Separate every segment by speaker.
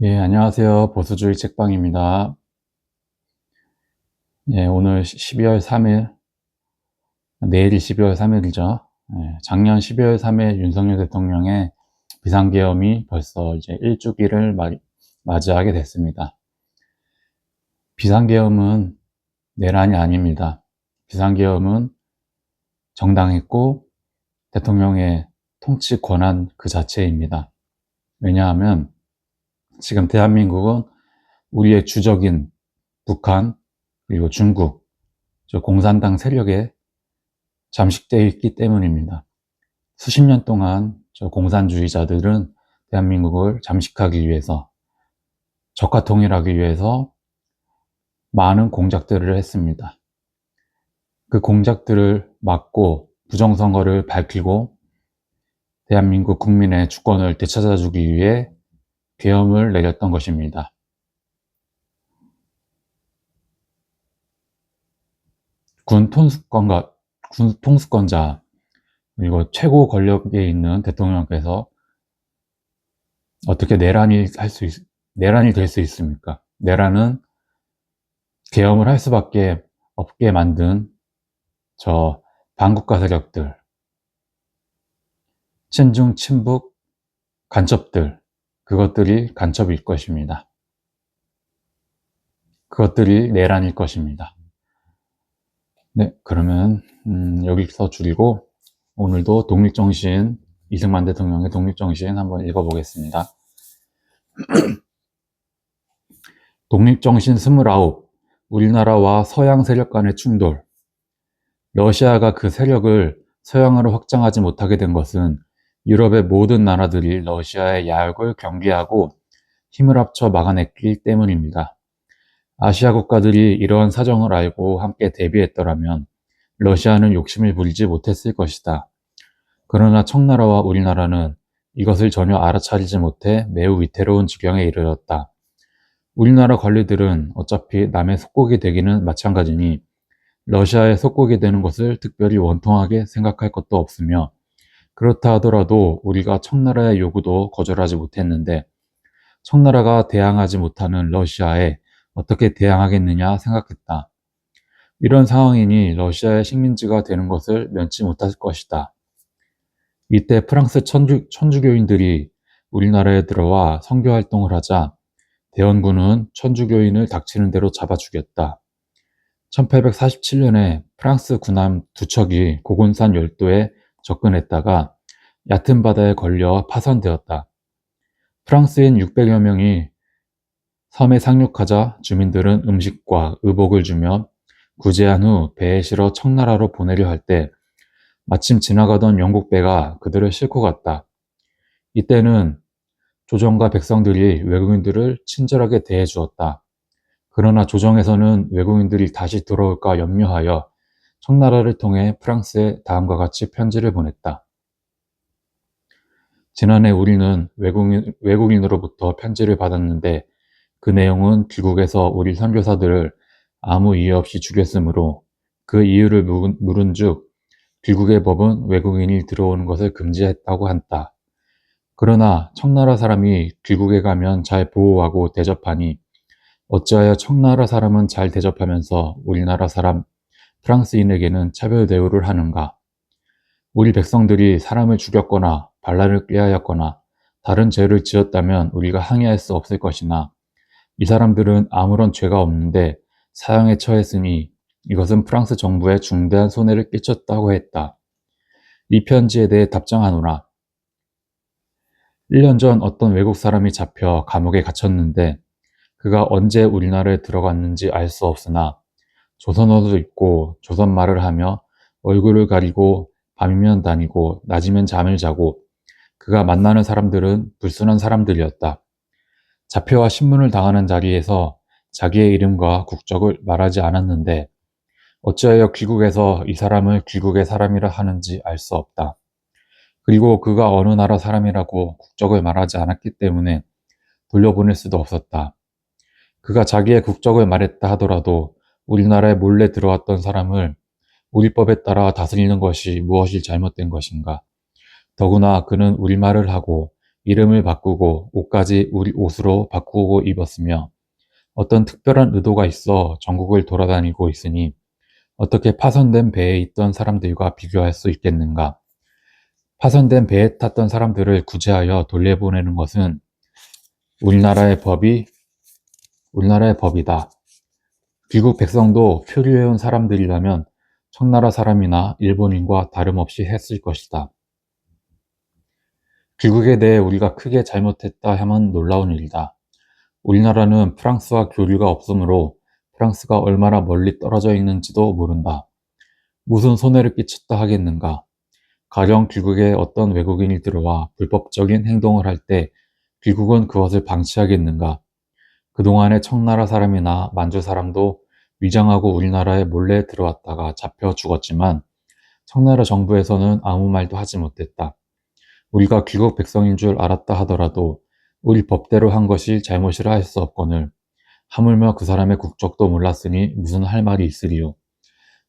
Speaker 1: 예, 안녕하세요. 보수주의 책방입니다. 예, 오늘 12월 3일, 내일이 12월 3일이죠. 예, 작년 12월 3일 윤석열 대통령의 비상계엄이 벌써 이제 일주기를 맞이하게 됐습니다. 비상계엄은 내란이 아닙니다. 비상계엄은 정당했고 대통령의 통치 권한 그 자체입니다. 왜냐하면 지금 대한민국은 우리의 주적인 북한, 그리고 중국, 공산당 세력에 잠식되어 있기 때문입니다. 수십 년 동안 공산주의자들은 대한민국을 잠식하기 위해서, 적화 통일하기 위해서 많은 공작들을 했습니다. 그 공작들을 막고 부정선거를 밝히고 대한민국 국민의 주권을 되찾아주기 위해 계엄을 내렸던 것입니다. 군 통수권자, 그리고 최고 권력에 있는 대통령께서 어떻게 내란이 될 수 있습니까? 내란은 계엄을 할 수밖에 없게 만든 반국가 세력들, 친중, 친북, 간첩들, 그것들이 간첩일 것입니다. 그것들이 내란일 것입니다. 네, 그러면 여기서 줄이고 오늘도 독립정신, 이승만 대통령의 독립정신 한번 읽어보겠습니다. 독립정신 29, 우리나라와 서양 세력 간의 충돌. 러시아가 그 세력을 서양으로 확장하지 못하게 된 것은 유럽의 모든 나라들이 러시아의 야욕을 경계하고 힘을 합쳐 막아냈기 때문입니다. 아시아 국가들이 이러한 사정을 알고 함께 대비했더라면 러시아는 욕심을 부리지 못했을 것이다. 그러나 청나라와 우리나라는 이것을 전혀 알아차리지 못해 매우 위태로운 지경에 이르렀다. 우리나라 관리들은 어차피 남의 속국이 되기는 마찬가지니 러시아의 속국이 되는 것을 특별히 원통하게 생각할 것도 없으며, 그렇다 하더라도 우리가 청나라의 요구도 거절하지 못했는데 청나라가 대항하지 못하는 러시아에 어떻게 대항하겠느냐 생각했다. 이런 상황이니 러시아의 식민지가 되는 것을 면치 못할 것이다. 이때 프랑스 천주교인들이 우리나라에 들어와 선교활동을 하자 대원군은 천주교인을 닥치는 대로 잡아 죽였다. 1847년에 프랑스 군함 두 척이 고군산 열도에 접근했다가 얕은 바다에 걸려 파손되었다. 프랑스인 600여 명이 섬에 상륙하자 주민들은 음식과 의복을 주며 구제한 후 배에 실어 청나라로 보내려 할 때 마침 지나가던 영국 배가 그들을 싣고 갔다. 이때는 조정과 백성들이 외국인들을 친절하게 대해 주었다. 그러나 조정에서는 외국인들이 다시 들어올까 염려하여 청나라를 통해 프랑스에 다음과 같이 편지를 보냈다. 지난해 우리는 외국인으로부터 편지를 받았는데 그 내용은 귀국에서 우리 선교사들을 아무 이유 없이 죽였으므로 그 이유를 물은즉 귀국의 법은 외국인이 들어오는 것을 금지했다고 한다. 그러나 청나라 사람이 귀국에 가면 잘 보호하고 대접하니 어찌하여 청나라 사람은 잘 대접하면서 우리나라 사람 프랑스인에게는 차별 대우를 하는가? 우리 백성들이 사람을 죽였거나 반란을 꾀하였거나 다른 죄를 지었다면 우리가 항의할 수 없을 것이나 이 사람들은 아무런 죄가 없는데 사형에 처했으니 이것은 프랑스 정부에 중대한 손해를 끼쳤다고 했다. 이 편지에 대해 답장하노라. 1년 전 어떤 외국 사람이 잡혀 감옥에 갇혔는데 그가 언제 우리나라에 들어갔는지 알 수 없으나 조선어도 읽고 조선말을 하며 얼굴을 가리고 밤이면 다니고 낮이면 잠을 자고 그가 만나는 사람들은 불순한 사람들이었다. 잡혀와 신문을 당하는 자리에서 자기의 이름과 국적을 말하지 않았는데 어찌하여 귀국에서 이 사람을 귀국의 사람이라 하는지 알 수 없다. 그리고 그가 어느 나라 사람이라고 국적을 말하지 않았기 때문에 돌려보낼 수도 없었다. 그가 자기의 국적을 말했다 하더라도 우리나라에 몰래 들어왔던 사람을 우리 법에 따라 다스리는 것이 무엇이 잘못된 것인가? 더구나 그는 우리말을 하고 이름을 바꾸고 옷까지 우리 옷으로 바꾸고 입었으며 어떤 특별한 의도가 있어 전국을 돌아다니고 있으니 어떻게 파손된 배에 있던 사람들과 비교할 수 있겠는가? 파손된 배에 탔던 사람들을 구제하여 돌려보내는 것은 우리나라의 법이다. 귀국 백성도 표류해온 사람들이라면 청나라 사람이나 일본인과 다름없이 했을 것이다. 귀국에 대해 우리가 크게 잘못했다 하면 놀라운 일이다. 우리나라는 프랑스와 교류가 없으므로 프랑스가 얼마나 멀리 떨어져 있는지도 모른다. 무슨 손해를 끼쳤다 하겠는가? 가령 귀국에 어떤 외국인이 들어와 불법적인 행동을 할 때 귀국은 그것을 방치하겠는가? 그동안에 청나라 사람이나 만주 사람도 위장하고 우리나라에 몰래 들어왔다가 잡혀 죽었지만 청나라 정부에서는 아무 말도 하지 못했다. 우리가 귀국 백성인 줄 알았다 하더라도 우리 법대로 한 것이 잘못이라 할 수 없거늘 하물며 그 사람의 국적도 몰랐으니 무슨 할 말이 있으리요.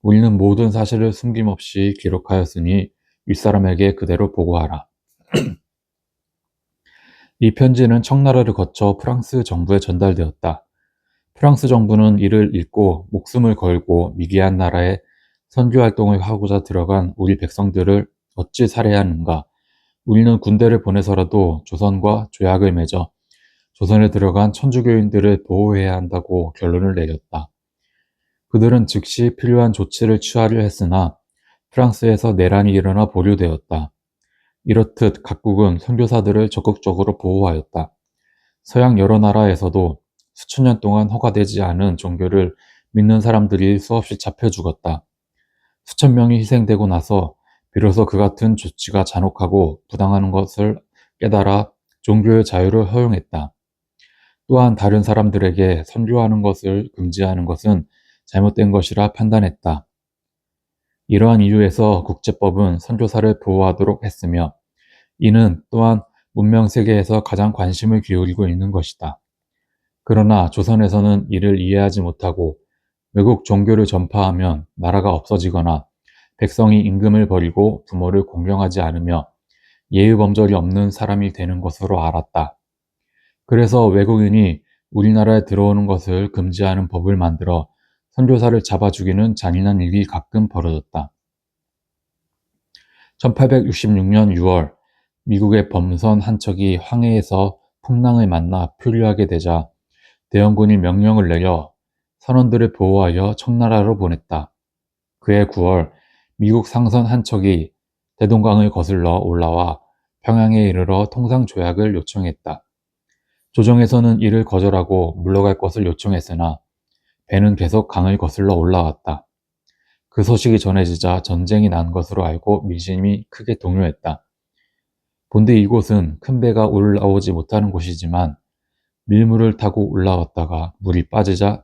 Speaker 1: 우리는 모든 사실을 숨김없이 기록하였으니 윗사람에게 그대로 보고하라. 이 편지는 청나라를 거쳐 프랑스 정부에 전달되었다. 프랑스 정부는 이를 읽고 목숨을 걸고 미개한 나라에 선교 활동을 하고자 들어간 우리 백성들을 어찌 살해하는가? 우리는 군대를 보내서라도 조선과 조약을 맺어 조선에 들어간 천주교인들을 보호해야 한다고 결론을 내렸다. 그들은 즉시 필요한 조치를 취하려 했으나 프랑스에서 내란이 일어나 보류되었다. 이렇듯 각국은 선교사들을 적극적으로 보호하였다. 서양 여러 나라에서도 수천 년 동안 허가되지 않은 종교를 믿는 사람들이 수없이 잡혀 죽었다. 수천 명이 희생되고 나서 비로소 그 같은 조치가 잔혹하고 부당한 것을 깨달아 종교의 자유를 허용했다. 또한 다른 사람들에게 선교하는 것을 금지하는 것은 잘못된 것이라 판단했다. 이러한 이유에서 국제법은 선교사를 보호하도록 했으며 이는 또한 문명 세계에서 가장 관심을 기울이고 있는 것이다. 그러나 조선에서는 이를 이해하지 못하고 외국 종교를 전파하면 나라가 없어지거나 백성이 임금을 버리고 부모를 공경하지 않으며 예의범절이 없는 사람이 되는 것으로 알았다. 그래서 외국인이 우리나라에 들어오는 것을 금지하는 법을 만들어 선교사를 잡아 죽이는 잔인한 일이 가끔 벌어졌다. 1866년 6월 미국의 범선 한 척이 황해에서 풍랑을 만나 표류하게 되자 대원군이 명령을 내려 선원들을 보호하여 청나라로 보냈다. 그해 9월 미국 상선 한 척이 대동강을 거슬러 올라와 평양에 이르러 통상조약을 요청했다. 조정에서는 이를 거절하고 물러갈 것을 요청했으나 배는 계속 강을 거슬러 올라왔다. 그 소식이 전해지자 전쟁이 난 것으로 알고 민심이 크게 동요했다. 본디 이곳은 큰 배가 올라오지 못하는 곳이지만 밀물을 타고 올라왔다가 물이 빠지자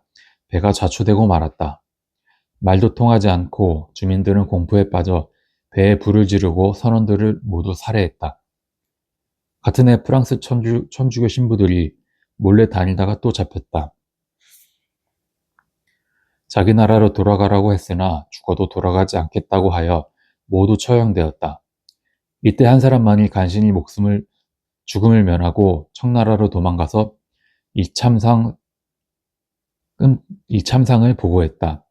Speaker 1: 배가 좌초되고 말았다. 말도 통하지 않고 주민들은 공포에 빠져 배에 불을 지르고 선원들을 모두 살해했다. 같은 해 프랑스 천주교 신부들이 몰래 다니다가 또 잡혔다. 자기 나라로 돌아가라고 했으나 죽어도 돌아가지 않겠다고 하여 모두 처형되었다. 이때 한 사람만이 간신히 죽음을 면하고 청나라로 도망가서 이 참상을 보고했다.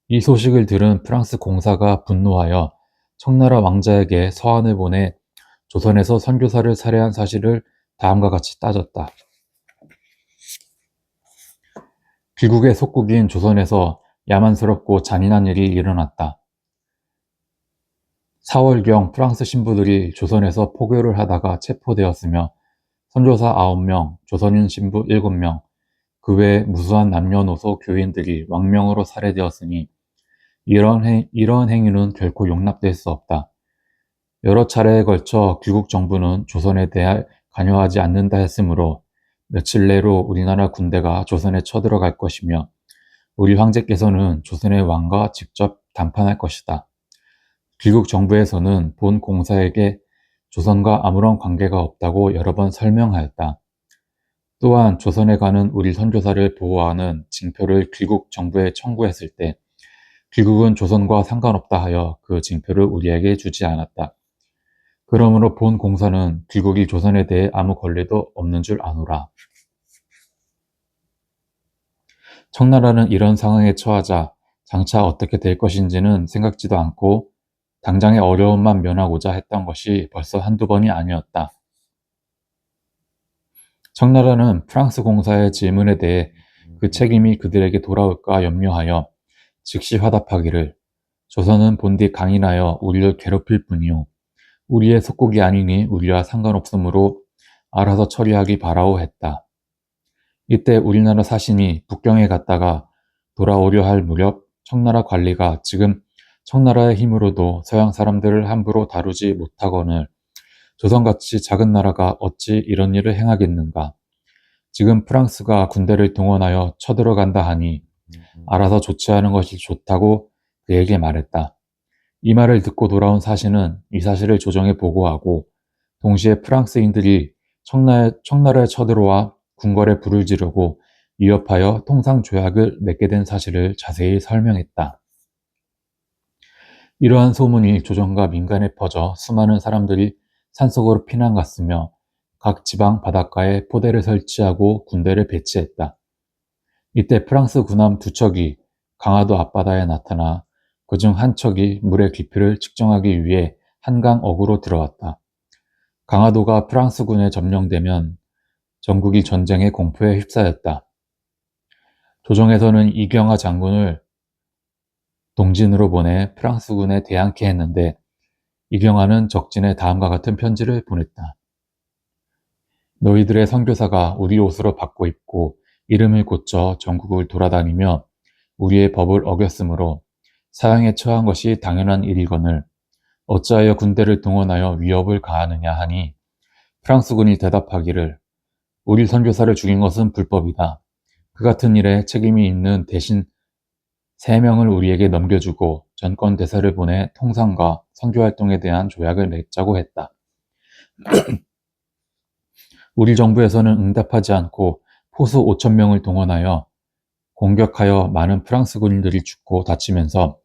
Speaker 1: 이 소식을 들은 프랑스 공사가 분노하여 청나라 왕자에게 서한을 보내 조선에서 선교사를 살해한 사실을 다음과 같이 따졌다. 귀국의 속국인 조선에서 야만스럽고 잔인한 일이 일어났다. 4월경 프랑스 신부들이 조선에서 포교를 하다가 체포되었으며 선교사 9명, 조선인 신부 7명, 그 외 무수한 남녀노소 교인들이 왕명으로 살해되었으니 이러한 행위는 결코 용납될 수 없다. 여러 차례에 걸쳐 귀국 정부는 조선에 대해 관여하지 않는다 했으므로 며칠 내로 우리나라 군대가 조선에 쳐들어갈 것이며 우리 황제께서는 조선의 왕과 직접談判할 것이다. 귀국 정부에서는 본 공사에게 조선과 아무런 관계가 없다고 여러 번 설명하였다. 또한 조선에 가는 우리 선교사를 보호하는 징표를 귀국 정부에 청구했을 때 귀국은 조선과 상관없다 하여 그 징표를 우리에게 주지 않았다. 그러므로 본 공사는 귀국일 조선에 대해 아무 권리도 없는 줄 아노라. 청나라는 이런 상황에 처하자 장차 어떻게 될 것인지는 생각지도 않고 당장의 어려움만 면하고자 했던 것이 벌써 한두 번이 아니었다. 청나라는 프랑스 공사의 질문에 대해 그 책임이 그들에게 돌아올까 염려하여 즉시 화답하기를 조선은 본디 강인하여 우리를 괴롭힐 뿐이요 우리의 속국이 아니니 우리와 상관없으므로 알아서 처리하기 바라오 했다. 이때 우리나라 사신이 북경에 갔다가 돌아오려 할 무렵 청나라 관리가 지금 청나라의 힘으로도 서양 사람들을 함부로 다루지 못하거늘 조선같이 작은 나라가 어찌 이런 일을 행하겠는가. 지금 프랑스가 군대를 동원하여 쳐들어간다 하니 알아서 조치하는 것이 좋다고 그에게 말했다. 이 말을 듣고 돌아온 사신은 이 사실을 조정에 보고하고 동시에 프랑스인들이 청나라에 쳐들어와 궁궐에 불을 지르고 위협하여 통상조약을 맺게 된 사실을 자세히 설명했다. 이러한 소문이 조정과 민간에 퍼져 수많은 사람들이 산속으로 피난 갔으며 각 지방 바닷가에 포대를 설치하고 군대를 배치했다. 이때 프랑스 군함 두 척이 강화도 앞바다에 나타나 그중 한 척이 물의 깊이를 측정하기 위해 한강 어구로 들어왔다. 강화도가 프랑스군에 점령되면 전국이 전쟁의 공포에 휩싸였다. 조정에서는 이경하 장군을 동진으로 보내 프랑스군에 대항케 했는데 이경하는 적진에 다음과 같은 편지를 보냈다. 너희들의 선교사가 우리 옷으로 바꿔 입고 이름을 고쳐 전국을 돌아다니며 우리의 법을 어겼으므로 사형에 처한 것이 당연한 일이거늘 어찌하여 군대를 동원하여 위협을 가하느냐 하니 프랑스군이 대답하기를 우리 선교사를 죽인 것은 불법이다. 그 같은 일에 책임이 있는 대신 3명을 우리에게 넘겨주고 전권 대사를 보내 통상과 선교활동에 대한 조약을 맺자고 했다. 우리 정부에서는 응답하지 않고 포수 5,000명을 동원하여 공격하여 많은 프랑스 군인들이 죽고 다치면서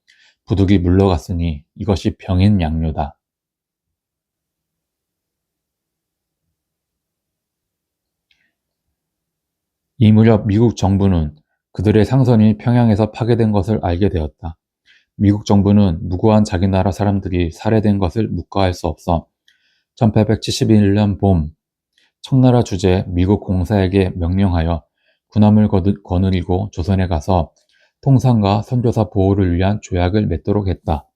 Speaker 1: 부득이 물러갔으니 이것이 병인양료다. 이 무렵 미국 정부는 그들의 상선이 평양에서 파괴된 것을 알게 되었다. 미국 정부는 무고한 자기 나라 사람들이 살해된 것을 묵과할 수 없어 1871년 봄 청나라 주재 미국 공사에게 명령하여 군함을 거느리고 조선에 가서 통상과 선교사 보호를 위한 조약을 맺도록 했다.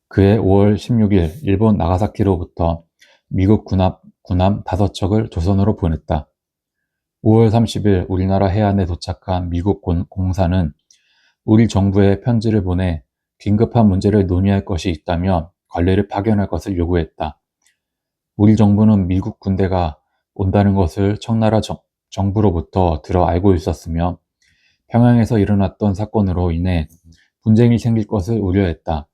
Speaker 1: 그해 5월 16일 일본 나가사키로부터 미국 군함 5척을 조선으로 보냈다. 5월 30일 우리나라 해안에 도착한 미국 공사는 우리 정부에 편지를 보내 긴급한 문제를 논의할 것이 있다며 관리를 파견할 것을 요구했다. 우리 정부는 미국 군대가 온다는 것을 청나라 정부로부터 들어 알고 있었으며 평양에서 일어났던 사건으로 인해 분쟁이 생길 것을 우려했다.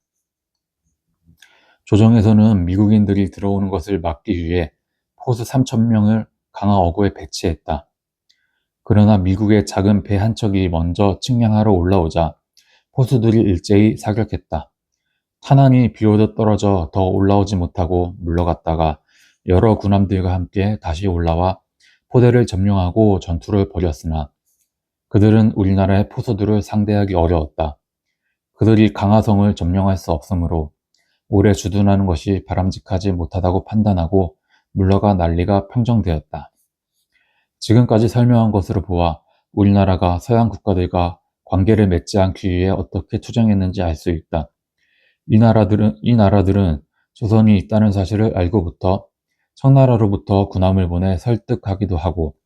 Speaker 1: 조정에서는 미국인들이 들어오는 것을 막기 위해 포수 3,000명을 강화 어구에 배치했다. 그러나 미국의 작은 배 한 척이 먼저 측량하러 올라오자 포수들이 일제히 사격했다. 탄환이 비오듯 떨어져 더 올라오지 못하고 물러갔다가 여러 군함들과 함께 다시 올라와 포대를 점령하고 전투를 벌였으나 그들은 우리나라의 포수들을 상대하기 어려웠다. 그들이 강화성을 점령할 수 없으므로 오래 주둔하는 것이 바람직하지 못하다고 판단하고 물러가 난리가 평정되었다. 지금까지 설명한 것으로 보아 우리나라가 서양 국가들과 관계를 맺지 않기 위해 어떻게 투쟁했는지 알 수 있다. 이 나라들은 조선이 있다는 사실을 알고부터 청나라로부터 군함을 보내 설득하기도 하고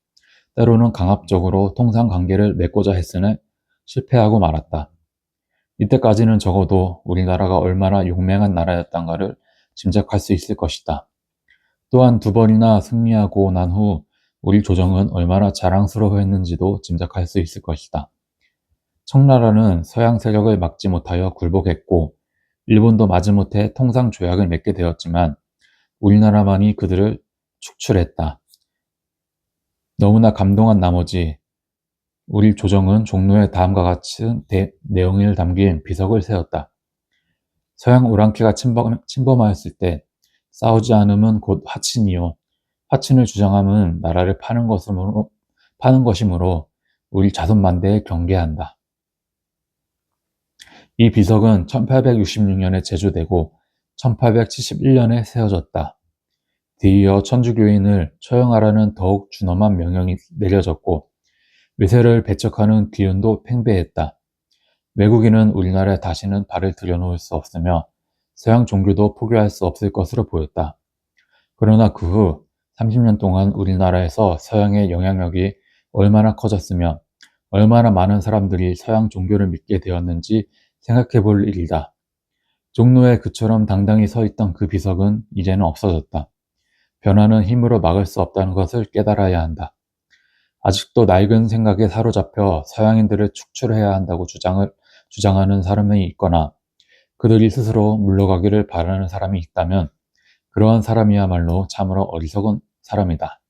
Speaker 1: 때로는 강압적으로 통상 관계를 맺고자 했으나 실패하고 말았다. 이때까지는 적어도 우리나라가 얼마나 용맹한 나라였던가를 짐작할 수 있을 것이다. 또한 2번이나 승리하고 난 후 우리 조정은 얼마나 자랑스러워했는지도 짐작할 수 있을 것이다. 청나라는 서양 세력을 막지 못하여 굴복했고 일본도 마지못해 통상 조약을 맺게 되었지만 우리나라만이 그들을 축출했다. 너무나 감동한 나머지 우리 조정은 종로에 다음과 같은 내용을 담긴 비석을 세웠다. 서양 오랑캐가 침범하였을 때 싸우지 않음은 곧 화친이요. 화친을 주장함은 나라를 파는 것이므로 우리 자손만대에 경계한다. 이 비석은 1866년에 제조되고 1871년에 세워졌다. 뒤이어 천주교인을 처형하라는 더욱 준엄한 명령이 내려졌고 외세를 배척하는 기운도 팽배했다. 외국인은 우리나라에 다시는 발을 들여놓을 수 없으며 서양 종교도 포기할 수 없을 것으로 보였다. 그러나 그 후 30년 동안 우리나라에서 서양의 영향력이 얼마나 커졌으며 얼마나 많은 사람들이 서양 종교를 믿게 되었는지 생각해 볼 일이다. 종로에 그처럼 당당히 서 있던 그 비석은 이제는 없어졌다. 변화는 힘으로 막을 수 없다는 것을 깨달아야 한다. 아직도 낡은 생각에 사로잡혀 서양인들을 축출해야 한다고 주장하는 사람이 있거나 그들이 스스로 물러가기를 바라는 사람이 있다면 그러한 사람이야말로 참으로 어리석은 사람이다.